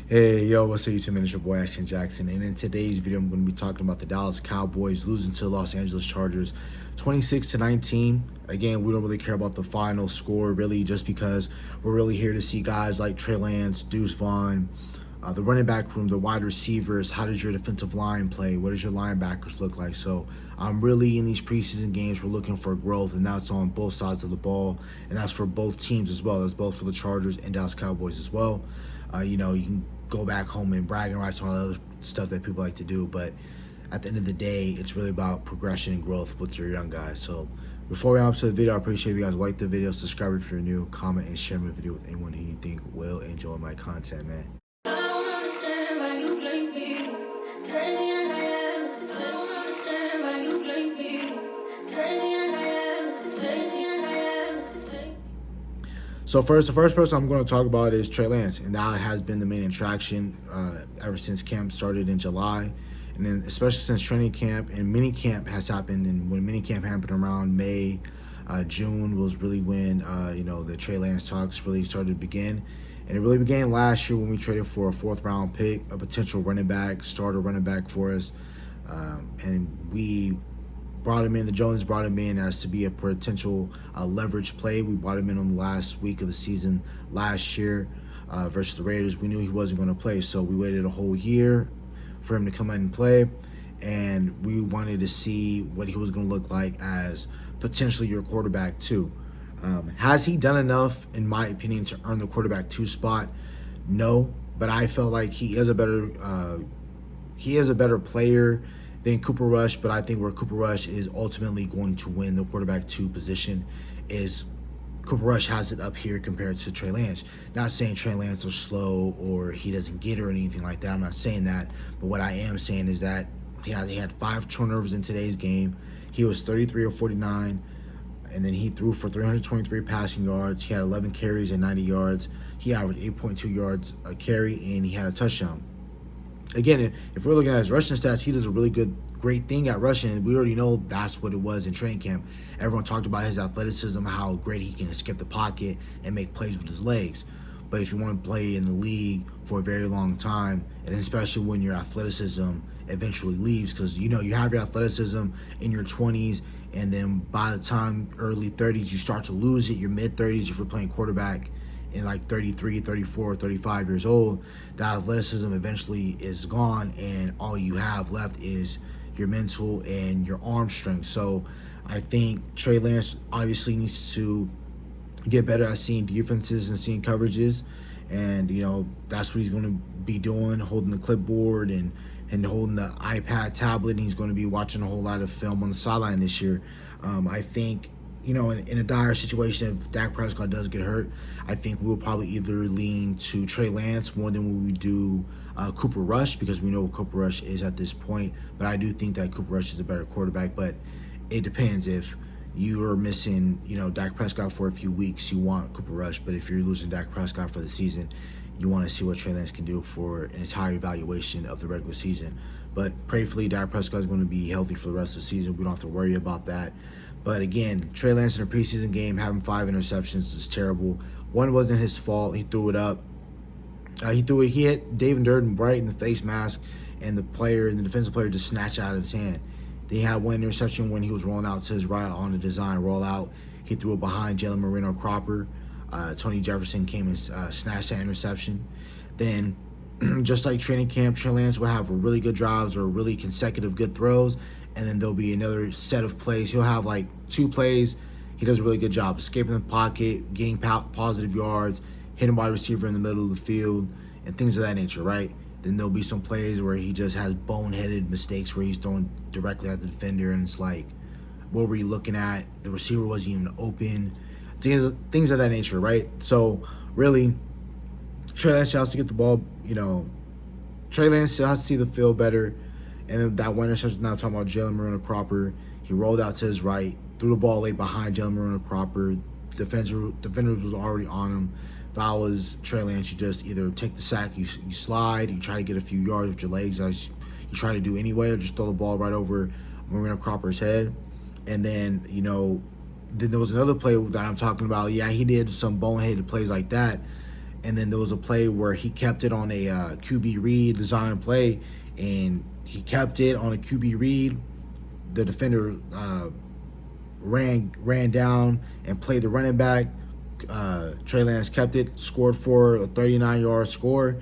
Hey, yo, what's up, YouTube? It's your boy, Ashton Jackson. And in today's video, I'm going to be talking about the Dallas Cowboys losing to the Los Angeles Chargers 26-19. Again, we don't really care about the final score, really, just because we're really here to see guys like Trey Lance, Deuce Vaughn, the running back room, the wide receivers. How does your defensive line play? What does your linebackers look like? So I'm really, in these preseason games, we're looking for growth, and that's on both sides of the ball, and that's for both teams as well. That's both for the Chargers and Dallas Cowboys as well. You can go back home and bragging rights and all the other stuff that people like to do, but at the end of the day, it's really about progression and growth with your young guys. So before we hop to the video, I appreciate if you guys like the video, subscribe if you're new, comment and share my video with anyone who you think will enjoy my content, man. So the first person I'm going to talk about is Trey Lance, and that has been the main attraction ever since camp started in July, and then especially since training camp and mini camp has happened. And when mini camp happened around May, June was really when the Trey Lance talks really started to begin, and it really began last year when we traded for a 4th-round pick, a potential starter running back for us, and we brought him in. The Jones brought him in as to be a potential leverage play. We brought him in on the last week of the season last year versus the Raiders. We knew he wasn't going to play, so we waited a whole year for him to come in and play, and we wanted to see what he was going to look like as potentially your quarterback too. Has he done enough, in my opinion, to earn the quarterback 2 spot? No, but I felt like he is a better player than Cooper Rush, but I think where Cooper Rush is ultimately going to win the quarterback 2 position is Cooper Rush has it up here compared to Trey Lance. Not saying Trey Lance is slow or he doesn't get it or anything like that. I'm not saying that, but what I am saying is that he had 5 turnovers in today's game. He was 33 of 49, and then he threw for 323 passing yards. He had 11 carries and 90 yards. He averaged 8.2 yards a carry, and he had a touchdown. Again, if we're looking at his rushing stats, he does a really great thing at rushing, and we already know that's what it was in training camp. Everyone talked about his athleticism, how great he can skip the pocket and make plays with his legs. But if you want to play in the league for a very long time, and especially when your athleticism eventually leaves, because you have your athleticism in your 20s, and then by the time early 30s, you start to lose it. Your mid-30s, if you're playing quarterback, in like 33, 34, 35 years old, the athleticism eventually is gone, and all you have left is your mental and your arm strength. So I think Trey Lance obviously needs to get better at seeing defenses and seeing coverages, and that's what he's going to be doing, holding the clipboard and holding the iPad tablet, and he's going to be watching a whole lot of film on the sideline this year. I think in a dire situation, if Dak Prescott does get hurt, I think we'll probably either lean to Trey Lance more than we do Cooper Rush, because we know what Cooper Rush is at this point. But I do think that Cooper Rush is a better quarterback. But it depends. If you are missing, Dak Prescott for a few weeks, you want Cooper Rush. But if you're losing Dak Prescott for the season, you want to see what Trey Lance can do for an entire evaluation of the regular season. But prayerfully, Dak Prescott is going to be healthy for the rest of the season. We don't have to worry about that. But again, Trey Lance in a preseason game having 5 interceptions is terrible. One wasn't his fault. He threw it up. He hit David Durden right in the face mask, and the defensive player just snatched it out of his hand. Then he had 1 interception when he was rolling out to his right on the design rollout. He threw it behind Jalen Moreno Cropper. Tony Jefferson came and snatched that interception. Then, just like training camp, Trey Lance will have really good drives or really consecutive good throws, and then there'll be another set of plays. He'll have like 2 plays. He does a really good job escaping the pocket, getting positive yards, hitting wide receiver in the middle of the field, and things of that nature, right? Then there'll be some plays where he just has boneheaded mistakes where he's throwing directly at the defender, and it's like, what were you looking at? The receiver wasn't even open. Things of that nature, right? So really, Trey Lance has to get the ball, Trey Lance still has to see the field better. And then that one interception, now talking about Jalen Moreno Cropper, he rolled out to his right, threw the ball late behind Jalen Moreno Cropper. Defender was already on him. If I was Trey Lance, you just either take the sack, you slide, you try to get a few yards with your legs as you try to do anyway, or just throw the ball right over Moreno Cropper's head. And then, then there was another play that I'm talking about. Yeah, he did some boneheaded plays like that. and then there was a play where he kept it on a QB read design play, and he kept it on a QB read. The defender ran down and played the running back. Trey Lance kept it, scored for a 39-yard score.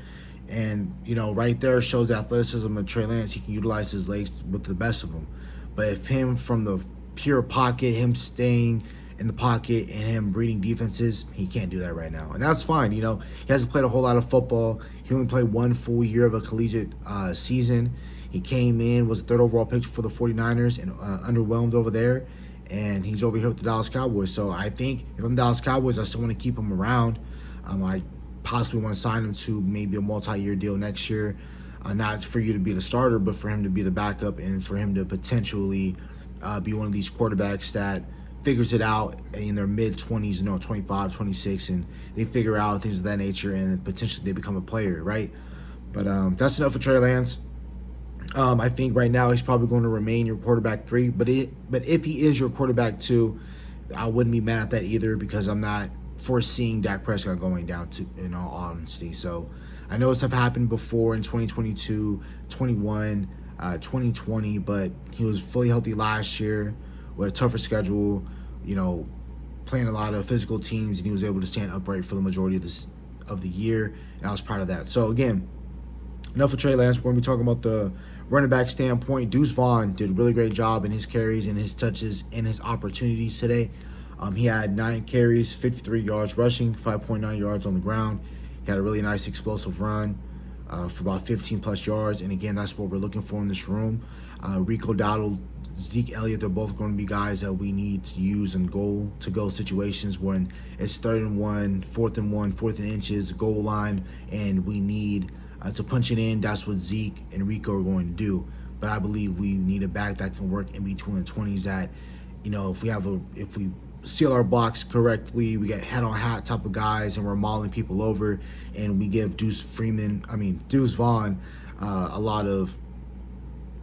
And, right there shows the athleticism of Trey Lance. He can utilize his legs with the best of them. But if him from the pure pocket, him staying in the pocket and him reading defenses, he can't do that right now. And that's fine. He hasn't played a whole lot of football. He only played one full year of a collegiate season. He came in, was the third overall pick for the 49ers, and underwhelmed over there. And he's over here with the Dallas Cowboys. So I think if I'm Dallas Cowboys, I still want to keep him around. I possibly want to sign him to maybe a multi-year deal next year. Not for you to be the starter, but for him to be the backup and for him to potentially be one of these quarterbacks that figures it out in their mid-20s, 25, 26, and they figure out things of that nature, and potentially they become a player, right? But that's enough for Trey Lance. I think right now he's probably going to remain your quarterback 3, but if he is your quarterback 2, I wouldn't be mad at that either, because I'm not foreseeing Dak Prescott going down, to in all honesty. So I know stuff happened before in 2022, 21, 2020, but he was fully healthy last year with a tougher schedule, playing a lot of physical teams, and he was able to stand upright for the majority of the year, and I was proud of that. So again, enough of Trey Lance. We're going to be talking about the running back standpoint. Deuce Vaughn did a really great job in his carries and his touches and his opportunities today. He had 9 carries, 53 yards rushing, 5.9 yards on the ground. He had a really nice explosive run for about 15-plus yards. And, again, that's what we're looking for in this room. Rico Dowdle, Zeke Elliott, they're both going to be guys that we need to use in goal-to-go situations when it's 3rd and 1, 4th and 1, 4th and inches, goal line, and we need to punch it in. That's what Zeke and Rico are going to do. But I believe we need a back that can work in between the 20s that, if we seal our blocks correctly, we get head-on-hat type of guys, and we're mauling people over, and we give Deuce Vaughn a lot of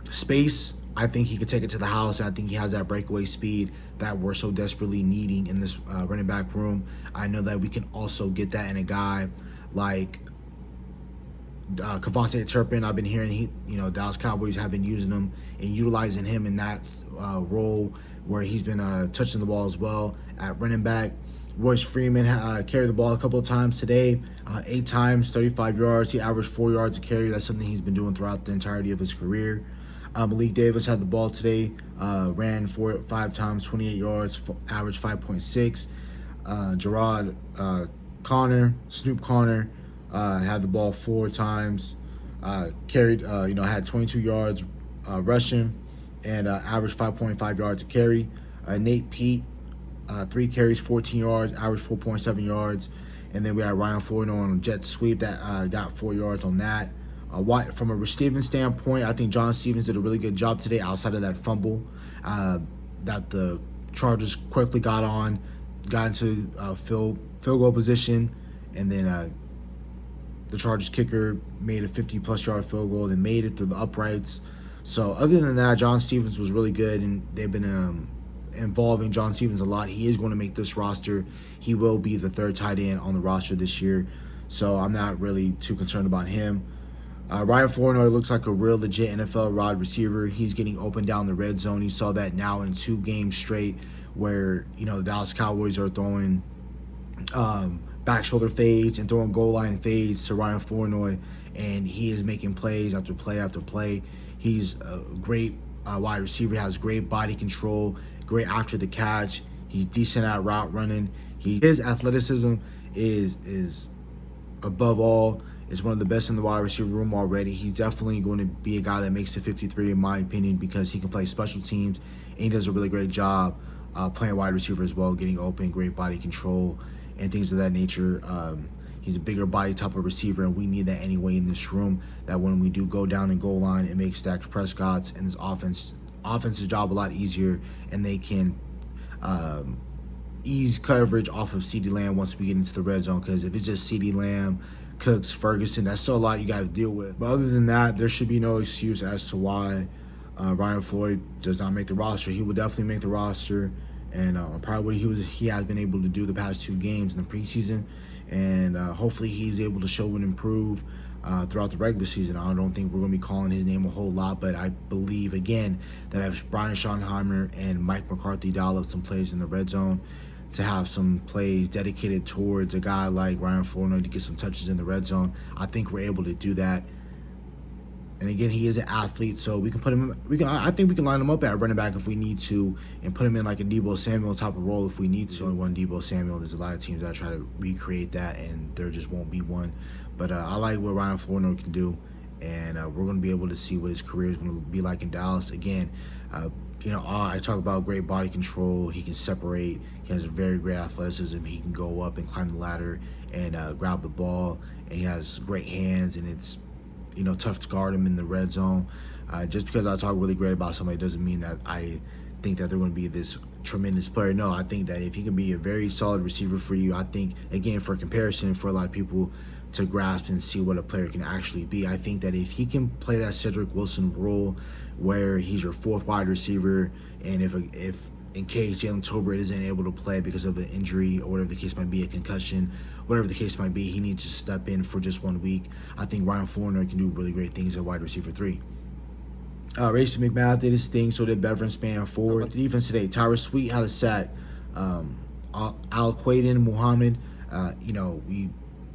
space. I think he could take it to the house, and I think he has that breakaway speed that we're so desperately needing in this running back room. I know that we can also get that in a guy like Kavontae Turpin. I've been hearing Dallas Cowboys have been using him and utilizing him in that role where he's been touching the ball as well at running back. Royce Freeman carried the ball a couple of times today, 8 times, 35 yards. He averaged 4 yards a carry. That's something he's been doing throughout the entirety of his career. Malik Davis had the ball today, ran 5 times, 28 yards, averaged 5.6. Gerard Snoop Connor, had the ball 4 times, carried, had 22 yards rushing, and averaged 5.5 yards a carry. Nate Pete, 3 carries, 14 yards, averaged 4.7 yards. And then we had Ryan Flournoy on a jet sweep that got 4 yards on that. From a receiving standpoint, I think John Stevens did a really good job today outside of that fumble that the Chargers quickly got into field goal position, and then the Chargers kicker made a 50-plus yard field goal and made it through the uprights. So other than that, John Stevens was really good, and they've been involving John Stevens a lot. He is going to make this roster. He will be the 3rd tight end on the roster this year, so I'm not really too concerned about him. Ryan Flournoy looks like a real legit NFL wide receiver. He's getting open down the red zone. You saw that now in 2 games straight where, the Dallas Cowboys are throwing back shoulder fades and throwing goal line fades to Ryan Flournoy, and he is making plays after play after play. He's a great wide receiver, has great body control, great after the catch. He's decent at route running. His athleticism is above all. Is one of the best in the wide receiver room already. He's definitely going to be a guy that makes the 53, in my opinion, because he can play special teams, and he does a really great job playing wide receiver as well, getting open, great body control, and things of that nature. He's a bigger body type of receiver, and we need that anyway in this room, that when we do go down and goal line, it makes Dak Prescott's and his offensive job a lot easier, and they can ease coverage off of CeeDee Lamb once we get into the red zone, because if it's just CeeDee Lamb, Cooks, Ferguson, that's still a lot you got to deal with. But other than that, there should be no excuse as to why Ryan Floyd does not make the roster. He will definitely make the roster, and probably what he has been able to do the past 2 games in the preseason. and hopefully he's able to show and improve throughout the regular season. I don't think we're going to be calling his name a whole lot, but I believe, again, that if Brian Schottenheimer and Mike McCarthy dial up some plays in the red zone, to have some plays dedicated towards a guy like Ryan Flournoy to get some touches in the red zone, I think we're able to do that. And again, he is an athlete, so we can put him. I think we can line him up at running back if we need to, and put him in like a Deebo Samuel type of role if we need to. Only one Deebo Samuel. There's a lot of teams that try to recreate that, and there just won't be one. But I like what Ryan Flournoy can do, and we're going to be able to see what his career is going to be like in Dallas. Again, I talk about great body control. He can separate. He has a very great athleticism. He can go up and climb the ladder and grab the ball. And he has great hands, and it's tough to guard him in the red zone. Just because I talk really great about somebody doesn't mean that I think that they're going to be this tremendous player. No, I think that if he can be a very solid receiver for you, I think, again, for comparison, for a lot of people to grasp and see what a player can actually be, I think that if he can play that Cedric Wilson role where he's your fourth wide receiver, and if in case Jalen Tolbert isn't able to play because of an injury or whatever the case might be, a concussion, whatever the case might be, he needs to step in for just 1 week. I think Ryan Flournoy can do really great things at wide receiver 3. Racey McMath did his thing, so did Beverin Span forward. The defense today, Tyrus Sweet had a sack. Al Quaiden Muhammad, we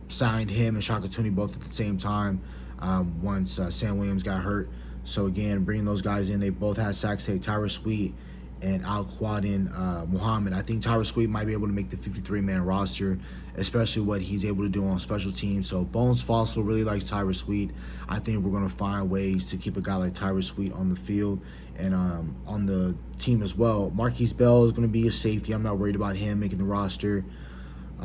signed him and Shaka Tooney both at the same time once Sam Williams got hurt. So again, bringing those guys in, they both had sacks today. Tyrus Sweet and Al Quaiden Muhammad. I think Tyrus Sweet might be able to make the 53-man roster, especially what he's able to do on special teams. So Bones Fossil really likes Tyrus Sweet. I think we're going to find ways to keep a guy like Tyrus Sweet on the field and on the team as well. Marquise Bell is going to be a safety. I'm not worried about him making the roster.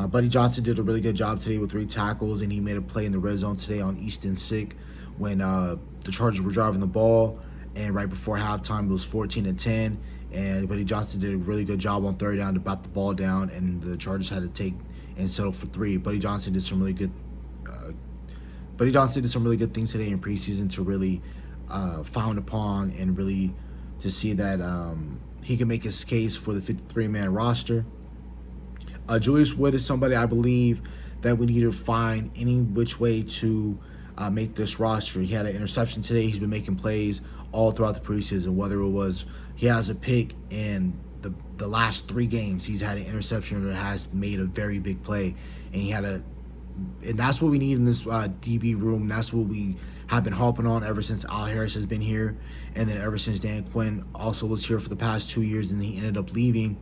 Buddy Johnson did a really good job today with 3 tackles, and he made a play in the red zone today on Easton Sick when the Chargers were driving the ball, and right before halftime it was 14-10, and Buddy Johnson did a really good job on third down to bat the ball down, and the Chargers had to take and settle for 3. Buddy Johnson did some really good things today in preseason to really found upon and really to see that he can make his case for the 53-man roster. Julius Wood is somebody I believe that we need to find any which way to make this roster. He had an interception today. He's been making plays all throughout the preseason, whether it was he has a pick in the last 3 games. He's had an interception or has made a very big play, and that's what we need in this DB room. That's what we have been harping on ever since Al Harris has been here, and then ever since Dan Quinn also was here for the past 2 years, and he ended up leaving.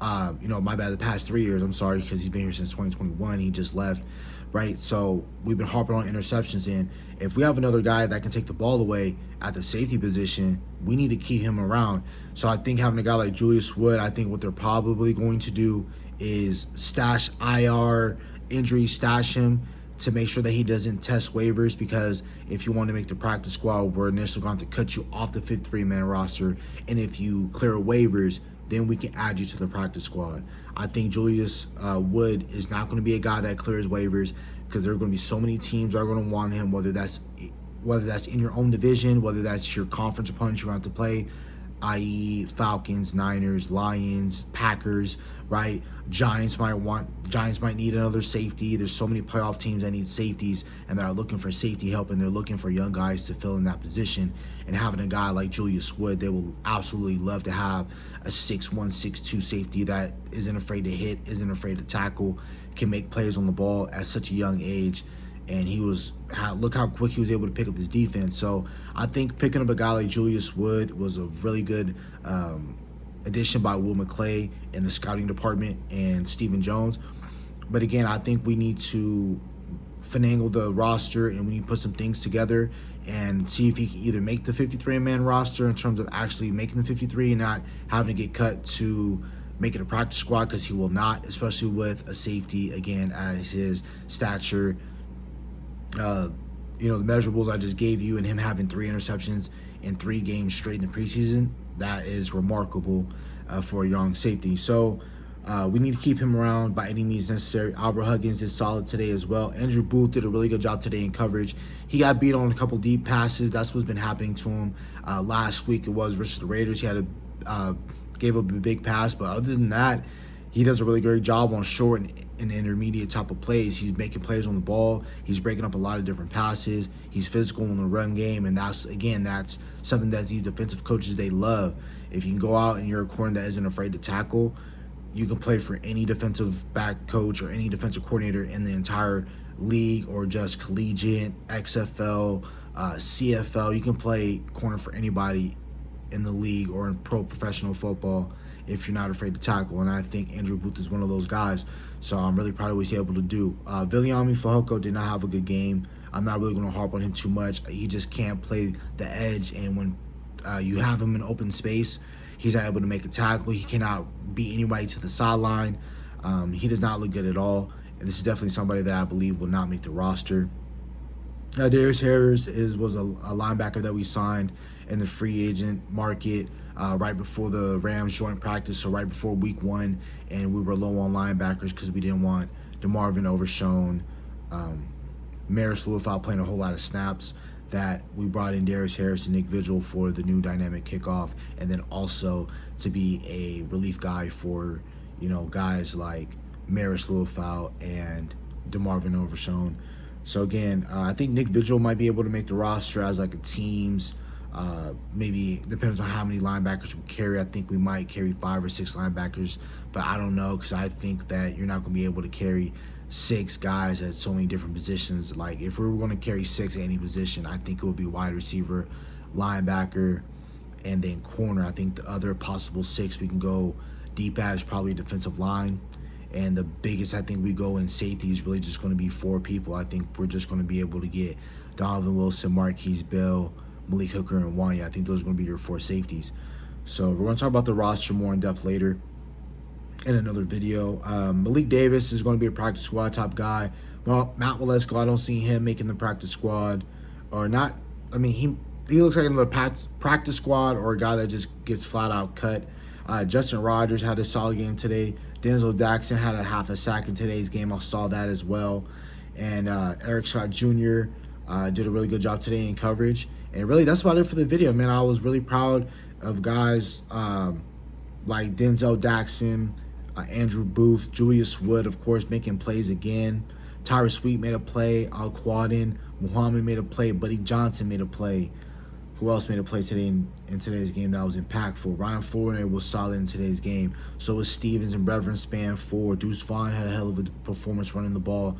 The past 3 years, I'm sorry, because he's been here since 2021. He just left, right? So we've been harping on interceptions, and if we have another guy that can take the ball away at the safety position, we need to keep him around. So I think having a guy like Julius Wood, I think what they're probably going to do is stash IR injury, stash him to make sure that he doesn't test waivers, because if you want to make the practice squad, we're initially going to cut you off the 53-man roster, and if you clear waivers, then we can add you to the practice squad. I think Julius Wood is not going to be a guy that clears waivers, because there are going to be so many teams that are going to want him, whether that's in your own division, whether that's your conference opponents you're going to have to play, i.e. Falcons, Niners, Lions, Packers, right? Giants might need another safety. There's so many playoff teams that need safeties and that are looking for safety help, and they're looking for young guys to fill in that position. And having a guy like Julius Wood, they will absolutely love to have a 6'1", 6'2" safety that isn't afraid to hit, isn't afraid to tackle, can make plays on the ball at such a young age. And look how quick he was able to pick up this defense. So I think picking up a guy like Julius Wood was a really good addition by Will McClay in the scouting department and Stephen Jones. But again, I think we need to finagle the roster, and we need to put some things together and see if he can either make the 53-man roster in terms of actually making the 53 and not having to get cut to make it a practice squad, because he will not, especially with a safety, again, at his stature. The measurables I just gave you, and him having 3 interceptions in 3 games straight in the preseason, that is remarkable for a young safety. So we need to keep him around by any means necessary. Albert Huggins did solid today as well. Andrew Booth did a really good job today in coverage. He got beat on a couple deep passes. That's what's been happening to him. Last week it was versus the Raiders. He gave up a big pass, but other than that, he does a really great job on short in intermediate type of plays. He's making plays on the ball. He's breaking up a lot of different passes. He's physical in the run game, and that's something that these defensive coaches, they love. If you can go out and you're a corner that isn't afraid to tackle, you can play for any defensive back coach or any defensive coordinator in the entire league, or just collegiate, XFL, CFL. You can play corner for anybody in the league or in pro professional football if you're not afraid to tackle. And I think Andrew Booth is one of those guys. So I'm really proud of what he's able to do. Viliami Fehoko did not have a good game. I'm not really going to harp on him too much. He just can't play the edge, and when you have him in open space, he's not able to make a tackle. He cannot beat anybody to the sideline. He does not look good at all. And this is definitely somebody that I believe will not make the roster. Darius Harris was a linebacker that we signed in the free agent market right before the Rams joint practice, so right before week 1, and we were low on linebackers because we didn't want DeMarvin Overshown, Maris Leufau playing a whole lot of snaps. That we brought in Darius Harris and Nick Vigil for the new dynamic kickoff, and then also to be a relief guy for, guys like Maris Leufau and DeMarvin Overshown. So again, I think Nick Vigil might be able to make the roster as like a team's. Maybe depends on how many linebackers we carry. I think we might carry 5 or 6 linebackers, but I don't know, because I think that you're not going to be able to carry 6 guys at so many different positions. Like if we were going to carry 6 at any position, I think it would be wide receiver, linebacker, and then corner. I think the other possible 6 we can go deep at is probably defensive line. And the biggest I think we go in safety is really just going to be 4 people. I think we're just going to be able to get Donovan Wilson, Marquise Bell, Malik Hooker, and Wanya. I think those are going to be your 4 safeties. So we're going to talk about the roster more in depth later in another video. Malik Davis is going to be a practice squad type guy. Well, Matt Walesko, I don't see him making the practice squad, or not. I mean, he looks like another practice squad or a guy that just gets flat out cut. Justin Rogers had a solid game today. Denzel Daxon had a half a sack in today's game. I saw that as well. And Eric Scott Jr. Did a really good job today in coverage. And really, that's about it for the video, man. I was really proud of guys like Denzel Daxon, Andrew Booth, Julius Wood, of course, making plays again. Tyrus Sweet made a play. Al Quadin, Muhammad made a play. Buddy Johnson made a play. Who else made a play today in today's game that was impactful? Ryan Fournier was solid in today's game. So was Stevens and Brevin Span 4. Deuce Vaughn had a hell of a performance running the ball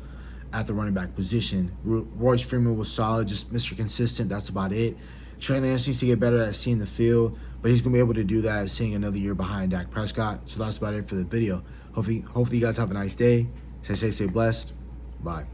at the running back position. Royce Freeman was solid, just Mr. Consistent. That's about it. Trey Lance needs to get better at seeing the field, but he's going to be able to do that seeing another year behind Dak Prescott. So that's about it for the video. Hopefully you guys have a nice day. Stay safe, stay blessed. Bye.